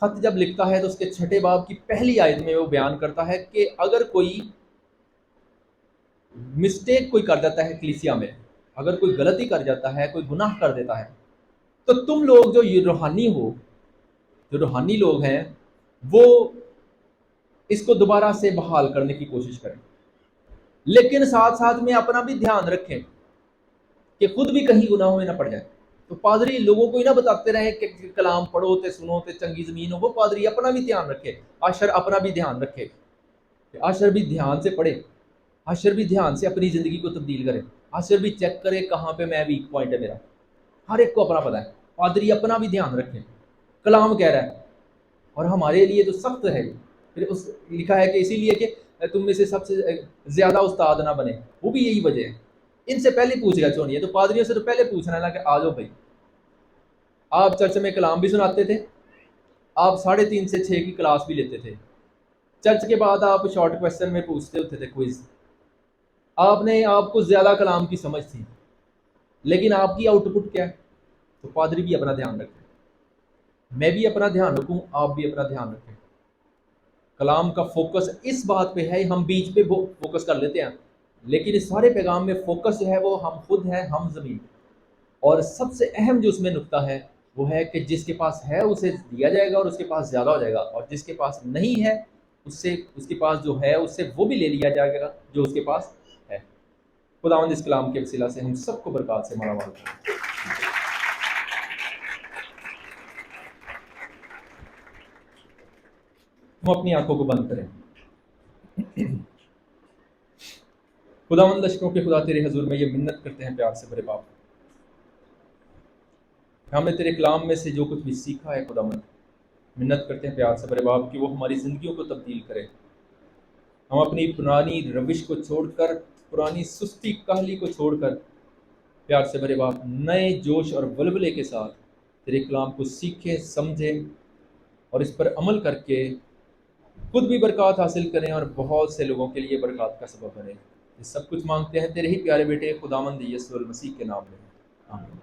خط جب لکھتا ہے تو اس کے 6 باب کی پہلی آیت میں وہ بیان کرتا ہے کہ اگر کوئی مسٹیک کوئی کر جاتا ہے کلیسیا میں, اگر کوئی غلطی کر جاتا ہے, کوئی گناہ کر دیتا ہے, تو تم لوگ جو یہ روحانی ہو, جو روحانی لوگ ہیں, وہ اس کو دوبارہ سے بحال کرنے کی کوشش کریں, لیکن ساتھ ساتھ میں اپنا بھی دھیان رکھیں کہ خود بھی کہیں گناہوں میں نہ پڑ جائے. تو پادری لوگوں کو ہی نہ بتاتے رہیں کہ کلام پڑھو تے سنو تے چنگی زمین ہو. وہ پادری اپنا بھی دھیان رکھے, عاشر اپنا بھی دھیان رکھے, عاشر بھی دھیان سے پڑھے, عاشر بھی دھیان سے اپنی زندگی کو تبدیل کرے, عاشر بھی چیک کرے کہاں پہ میں ویک پوائنٹ ہے میرا. ہر ایک کو اپنا پتہ ہے. پادری اپنا بھی دھیان رکھے, کلام کہہ رہا ہے, اور ہمارے لیے تو سخت ہے. پھر اس لکھا ہے کہ اسی لیے کہ تم میں سے سب سے زیادہ استاد نہ بنے, وہ بھی یہی وجہ ہے. ان سے پہلے پوچھ گیا چونی ہے, تو پادریوں سے تو پہلے پوچھنا ہے نا کہ آ جاؤ بھائی. آپ چرچ میں کلام بھی سناتے تھے, آپ 3:30 سے 6 کی کلاس بھی لیتے تھے, چرچ کے بعد آپ شارٹ کویسچن میں پوچھتے ہوتے تھے کوئز. آپ کو زیادہ کلام کی سمجھ تھی, لیکن آپ کی آؤٹ پٹ کیا ہے؟ تو پادری بھی اپنا دھیان رکھیں, میں بھی اپنا دھیان رکھوں, آپ بھی اپنا دھیان رکھیں. کلام کا فوکس اس بات پہ ہے, ہم بیچ پہ فوکس کر لیتے ہیں, لیکن اس سارے پیغام میں فوکس جو ہے وہ ہم خود ہیں, ہم زمین. اور سب سے اہم جو اس میں نقطہ ہے وہ ہے کہ جس کے پاس ہے اسے دیا جائے گا اور اس کے پاس زیادہ ہو جائے گا, اور جس کے پاس نہیں ہے اس کے پاس جو ہے اس سے وہ بھی لے لیا جائے گا جو اس کے پاس ہے. خداوند اس کلام کے وسیلہ سے ہم سب کو برکات سے مالا مال کرے. ہم اپنی آنکھوں کو بند کریں. خداوند لشکروں کے خدا تیرے حضور میں یہ منت کرتے ہیں پیار سے بڑے باپ, ہم نے تیرے کلام میں سے جو کچھ بھی سیکھا ہے خداوند, منت کرتے ہیں پیار سے بڑے باپ کہ وہ ہماری زندگیوں کو تبدیل کرے. ہم اپنی پرانی روش کو چھوڑ کر, پرانی سستی کاہلی کو چھوڑ کر پیار سے بڑے باپ نئے جوش اور ولولے کے ساتھ تیرے کلام کو سیکھیں, سمجھیں اور اس پر عمل کر کے خود بھی برکات حاصل کریں اور بہت سے لوگوں کے لیے برکات کا سبب بنیں. یہ سب کچھ مانگتے ہیں تیرے ہی پیارے بیٹے خداوند یسوع المسیح کے نام میں, آمین.